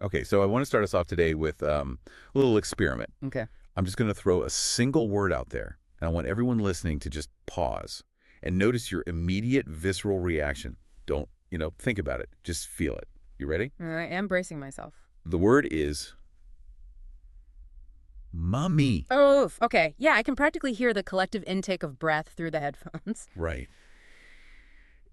Okay, so I want to start us off today with a little experiment. Okay. I'm just going to throw a single word out there, and I want everyone listening to just pause and notice your immediate visceral reaction. Don't, think about it. Just feel it. You ready? I am bracing myself. The word is mommy. Oh, okay. Yeah, I can practically hear the collective intake of breath through the headphones. Right.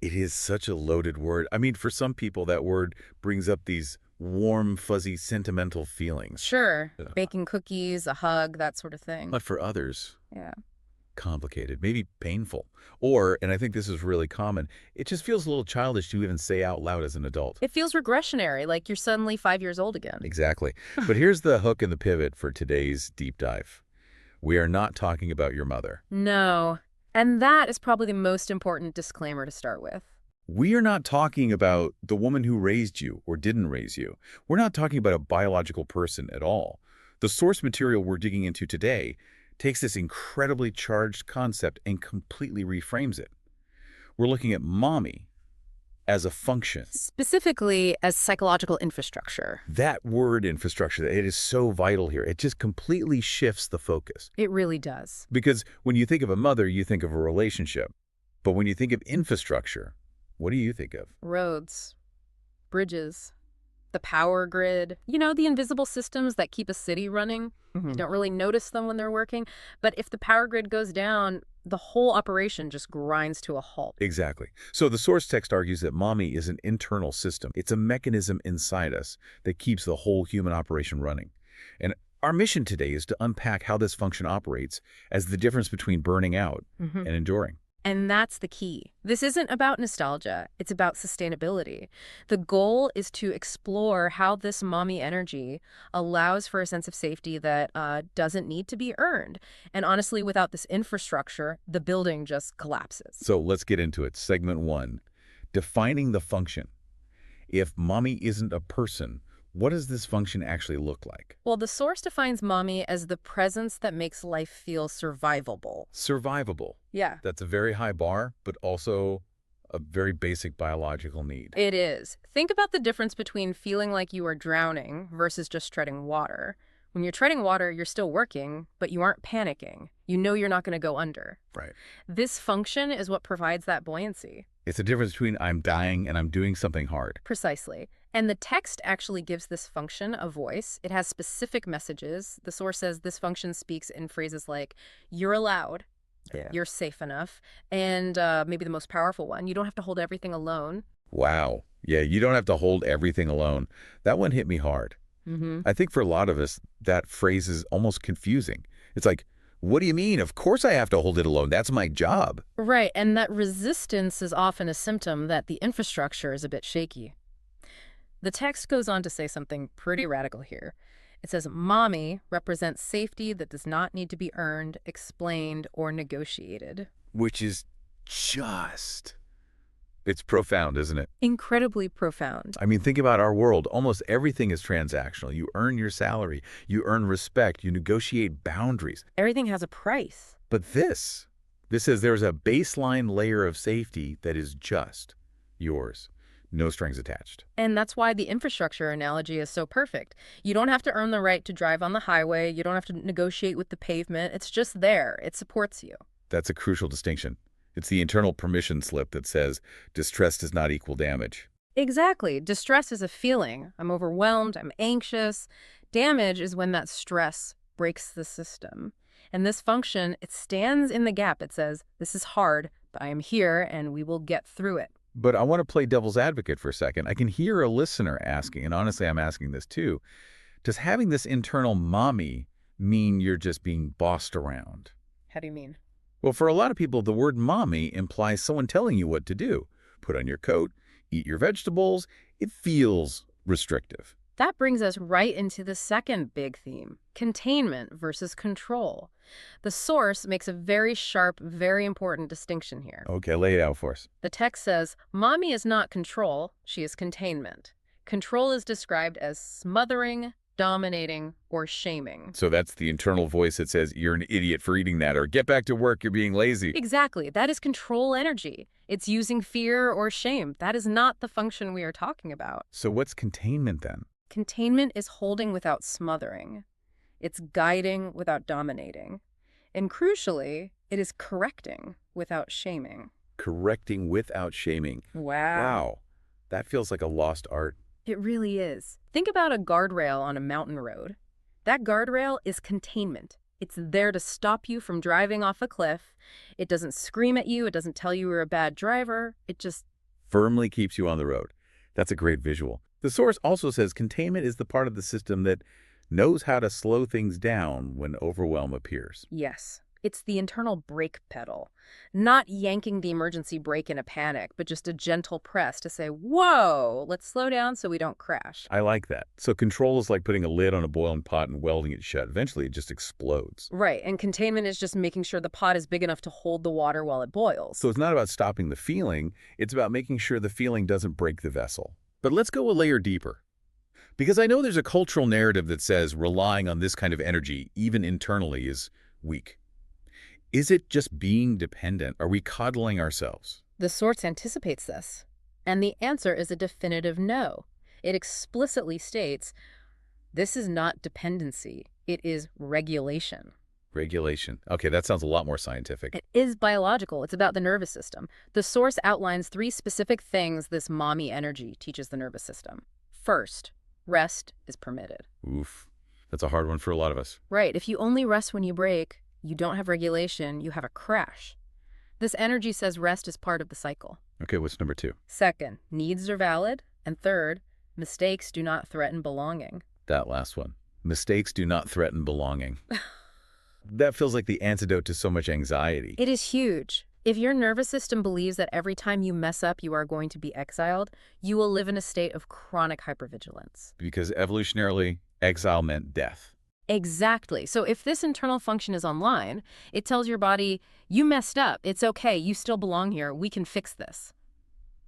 It is such a loaded word. I mean, for some people, that word brings up these warm, fuzzy, sentimental feelings. Sure. Uh, Baking cookies, a hug, that sort of thing. But for others, Yeah. complicated, maybe painful. Or, and I think this is really common, it just feels a little childish to even say out loud as an adult. It feels regressionary, like you're suddenly 5 years old again. Exactly. But here's the hook and the pivot for today's deep dive. We are not talking about your mother. No. And that is probably the most important disclaimer to start with. We are not talking about the woman who raised you or didn't raise you. We're not talking about a biological person at all. The source material we're digging into today takes this incredibly charged concept and completely reframes it. We're looking at mommy as a function. Specifically as psychological infrastructure. That word infrastructure, it is so vital here. It just completely shifts the focus. It really does. Because when you think of a mother, you think of a relationship. But when you think of infrastructure, what do you think of? Roads, bridges, the power grid, the invisible systems that keep a city running. You don't really notice them when they're working. But if the power grid goes down, the whole operation just grinds to a halt. Exactly. So the source text argues that mommy is an internal system. It's a mechanism inside us that keeps the whole human operation running. And our mission today is to unpack how this function operates as the difference between burning out and enduring. And that's the key. This isn't about nostalgia. It's about sustainability. The goal is to explore how this mommy energy allows for a sense of safety that doesn't need to be earned. And honestly, without this infrastructure, the building just collapses. So let's get into it. Segment 1, defining the function. If mommy isn't a person, what does this function actually look like? Well, the source defines mommy as the presence that makes life feel survivable. Survivable. Yeah. That's a very high bar, but also a very basic biological need. It is. Think about the difference between feeling like you are drowning versus just treading water. When you're treading water, you're still working, but you aren't panicking. You know you're not going to go under. Right. This function is what provides that buoyancy. It's the difference between I'm dying and I'm doing something hard. Precisely. And the text actually gives this function a voice. It has specific messages. The source says this function speaks in phrases like, you're allowed, you're safe enough, and maybe the most powerful one, you don't have to hold everything alone. Wow. Yeah, you don't have to hold everything alone. That one hit me hard. I think for a lot of us, that phrase is almost confusing. It's like, what do you mean? Of course I have to hold it alone. That's my job. Right, and that resistance is often a symptom that the infrastructure is a bit shaky. The text goes on to say something pretty radical here. It says, mommy represents safety that does not need to be earned, explained, or negotiated. Which is just... It's profound, isn't it? Incredibly profound. I mean, think about our world. Almost everything is transactional. You earn your salary. You earn respect. You negotiate boundaries. Everything has a price. But this says there's a baseline layer of safety that is just yours. No strings attached. And that's why the infrastructure analogy is so perfect. You don't have to earn the right to drive on the highway. You don't have to negotiate with the pavement. It's just there. It supports you. That's a crucial distinction. It's the internal permission slip that says distress does not equal damage. Exactly. Distress is a feeling. I'm overwhelmed. I'm anxious. Damage is when that stress breaks the system. And this function, it stands in the gap. It says, this is hard, but I am here and we will get through it. But I want to play devil's advocate for a second. I can hear a listener asking, and honestly, I'm asking this too, does having this internal mommy mean you're just being bossed around? How do you mean? Well, for a lot of people, the word mommy implies someone telling you what to do. Put on your coat, eat your vegetables. It feels restrictive. That brings us right into the second big theme, containment versus control. The source makes a very sharp, very important distinction here. Okay, lay it out for us. The text says, mommy is not control, she is containment. Control is described as smothering, dominating, or shaming. So that's the internal voice that says, you're an idiot for eating that, or get back to work, you're being lazy. Exactly. That is control energy. It's using fear or shame. That is not the function we are talking about. So what's containment then? Containment is holding without smothering. It's guiding without dominating. And crucially, it is correcting without shaming. Correcting without shaming. Wow. Wow, that feels like a lost art. It really is. Think about a guardrail on a mountain road. That guardrail is containment. It's there to stop you from driving off a cliff. It doesn't scream at you. It doesn't tell you you're a bad driver. It just... Firmly keeps you on the road. That's a great visual. The source also says containment is the part of the system that knows how to slow things down when overwhelm appears. Yes. It's the internal brake pedal. Not yanking the emergency brake in a panic, but just a gentle press to say, whoa, let's slow down so we don't crash. I like that. So control is like putting a lid on a boiling pot and welding it shut. Eventually, it just explodes. Right, and containment is just making sure the pot is big enough to hold the water while it boils. So it's not about stopping the feeling. It's about making sure the feeling doesn't break the vessel. But let's go a layer deeper. Because I know there's a cultural narrative that says relying on this kind of energy, even internally, is weak. Is it just being dependent? Are we coddling ourselves? The source anticipates this, and the answer is a definitive no. It explicitly states, this is not dependency, it is regulation. Regulation. Okay, that sounds a lot more scientific. It is biological. It's about the nervous system. The source outlines 3 specific things this mommy energy teaches the nervous system. First, rest is permitted. Oof. That's a hard one for a lot of us. Right. If you only rest when you break, you don't have regulation, you have a crash. This energy says rest is part of the cycle. Okay, what's number 2? Second, needs are valid. And third, mistakes do not threaten belonging. That last one. Mistakes do not threaten belonging. That feels like the antidote to so much anxiety. It is huge. If your nervous system believes that every time you mess up you are going to be exiled, you will live in a state of chronic hypervigilance. Because evolutionarily, exile meant death. Exactly. So if this internal function is online, it tells your body, you messed up, it's okay, you still belong here, we can fix this.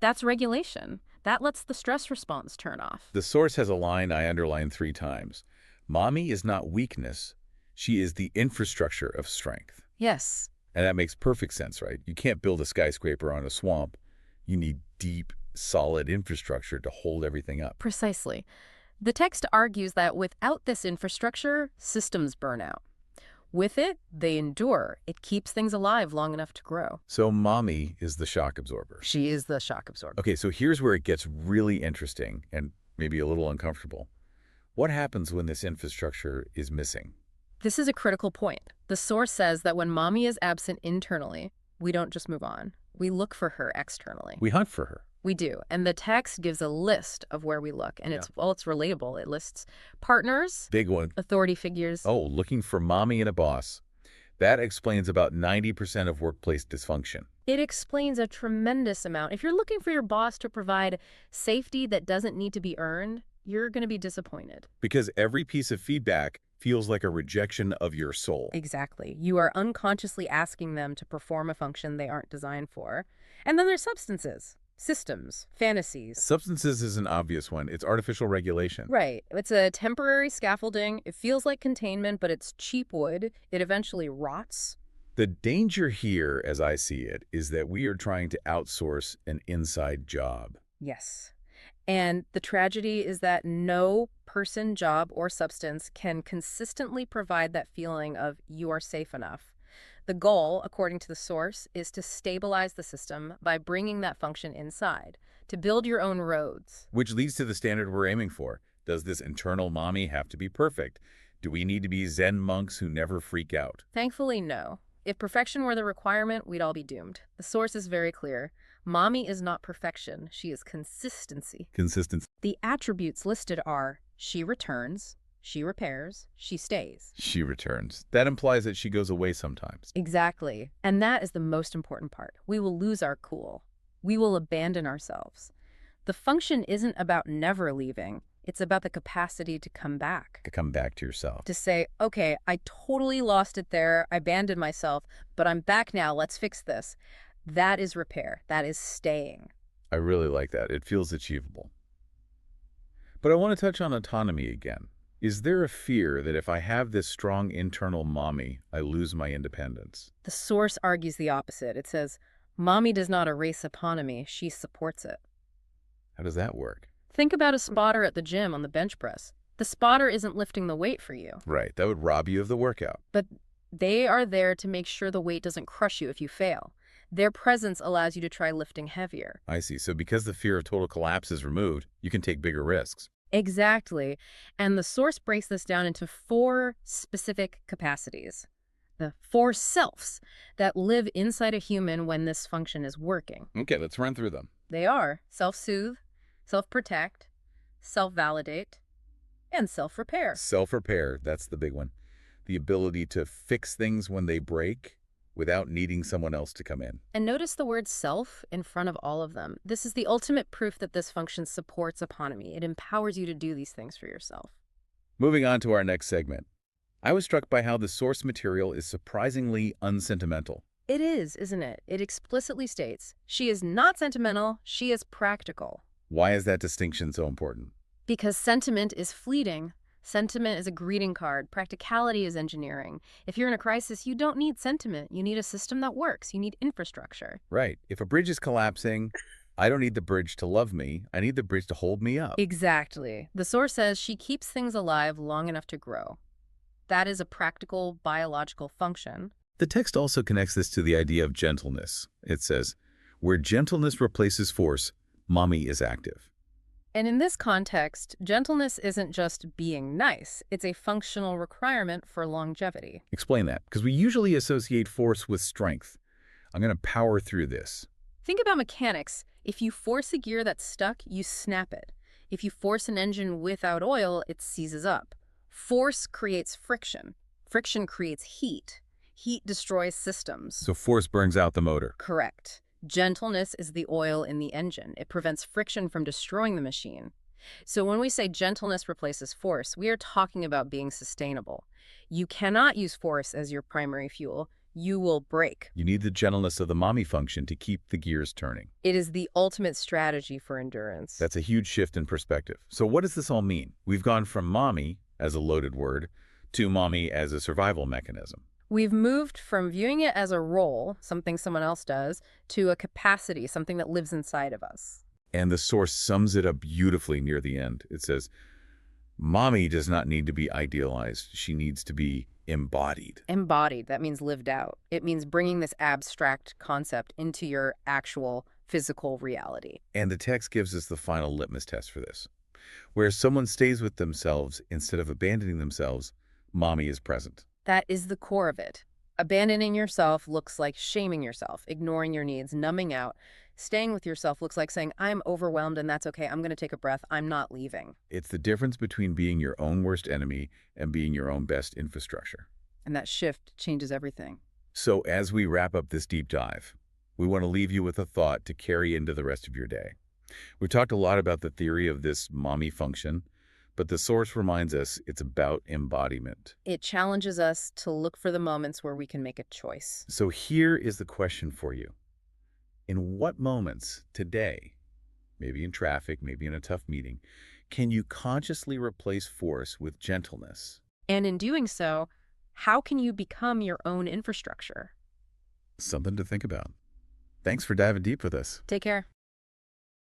That's regulation. That lets the stress response turn off. The source has a line I underlined 3 times. Mommy is not weakness. She is the infrastructure of strength. Yes. And that makes perfect sense, right? You can't build a skyscraper on a swamp. You need deep, solid infrastructure to hold everything up. Precisely. The text argues that without this infrastructure, systems burn out. With it, they endure. It keeps things alive long enough to grow. So mommy is the shock absorber. She is the shock absorber. Okay, so here's where it gets really interesting and maybe a little uncomfortable. What happens when this infrastructure is missing? This is a critical point. The source says that when mommy is absent internally, we don't just move on. We look for her externally. We hunt for her. We do. And the text gives a list of where we look. And it's relatable. It lists partners, Big one. authority figures. Oh, looking for mommy and a boss. That explains about 90% of workplace dysfunction. It explains a tremendous amount. If you're looking for your boss to provide safety that doesn't need to be earned, you're going to be disappointed. Because every piece of feedback feels like a rejection of your soul. Exactly. You are unconsciously asking them to perform a function they aren't designed for. And then there's substances, systems, fantasies. Substances is an obvious one. It's artificial regulation. Right. It's a temporary scaffolding. It feels like containment, but it's cheap wood. It eventually rots. The danger here, as I see it, is that we are trying to outsource an inside job. Yes. And the tragedy is that no person, job, or substance can consistently provide that feeling of you are safe enough. The goal, according to the source, is to stabilize the system by bringing that function inside, to build your own roads. Which leads to the standard we're aiming for. Does this internal mommy have to be perfect? Do we need to be Zen monks who never freak out? Thankfully, no. If perfection were the requirement, we'd all be doomed. The source is very clear. Mommy is not perfection. She is consistency. Consistency. The attributes listed are she returns, she repairs, she stays. She returns. That implies that she goes away sometimes. Exactly. And that is the most important part. We will lose our cool. We will abandon ourselves. The function isn't about never leaving. It's about the capacity to come back. To come back to yourself. To say, okay, I totally lost it there. I abandoned myself, but I'm back now. Let's fix this. That is repair. That is staying. I really like that. It feels achievable. But I want to touch on autonomy again. Is there a fear that if I have this strong internal mommy, I lose my independence? The source argues the opposite. It says, mommy does not erase autonomy. She supports it. How does that work? Think about a spotter at the gym on the bench press. The spotter isn't lifting the weight for you, Right, that would rob you of the workout. but they are there to make sure the weight doesn't crush you if you fail. Their presence allows you to try lifting heavier. I see. So because the fear of total collapse is removed, you can take bigger risks. Exactly. And the source breaks this down into four specific capacities. The four selves that live inside a human when this function is working. Okay, let's run through them. They are self-soothe, self-protect, self-validate, and self-repair. Self-repair, that's the big one. The ability to fix things when they break without needing someone else to come in. And notice the word self in front of all of them. This is the ultimate proof that this function supports autonomy. It empowers you to do these things for yourself. Moving on to our next segment. I was struck by how the source material is surprisingly unsentimental. It is, isn't it? It explicitly states, she is not sentimental, she is practical. Why is that distinction so important? Because sentiment is fleeting. Sentiment is a greeting card. Practicality is engineering. If you're in a crisis, you don't need sentiment. You need a system that works. You need infrastructure. Right. If a bridge is collapsing, I don't need the bridge to love me. I need the bridge to hold me up. Exactly. The source says she keeps things alive long enough to grow. That is a practical biological function. The text also connects this to the idea of gentleness. It says, where gentleness replaces force, mommy is active. And in this context, gentleness isn't just being nice. It's a functional requirement for longevity. Explain that, because we usually associate force with strength. I'm going to power through this. Think about mechanics. If you force a gear that's stuck, you snap it. If you force an engine without oil, it seizes up. Force creates friction. Friction creates heat. Heat destroys systems. So force burns out the motor. Correct. Gentleness is the oil in the engine. It prevents friction from destroying the machine. So when we say gentleness replaces force, we are talking about being sustainable. You cannot use force as your primary fuel. You will break. You need the gentleness of the mommy function to keep the gears turning. It is the ultimate strategy for endurance. That's a huge shift in perspective. So what does this all mean? We've gone from mommy as a loaded word to mommy as a survival mechanism. We've moved from viewing it as a role, something someone else does, to a capacity, something that lives inside of us. And the source sums it up beautifully near the end. It says, mommy does not need to be idealized. She needs to be embodied. Embodied, that means lived out. It means bringing this abstract concept into your actual physical reality. And the text gives us the final litmus test for this. Where someone stays with themselves instead of abandoning themselves, mommy is present. That is the core of it. Abandoning yourself looks like shaming yourself, ignoring your needs, numbing out. Staying with yourself looks like saying, I'm overwhelmed and that's okay. I'm going to take a breath. I'm not leaving. It's the difference between being your own worst enemy and being your own best infrastructure. And that shift changes everything. So as we wrap up this deep dive, we want to leave you with a thought to carry into the rest of your day. We've talked a lot about the theory of this mommy function, but the source reminds us it's about embodiment. It challenges us to look for the moments where we can make a choice. So here is the question for you. In what moments today, maybe in traffic, maybe in a tough meeting, can you consciously replace force with gentleness? And in doing so, how can you become your own infrastructure? Something to think about. Thanks for diving deep with us. Take care.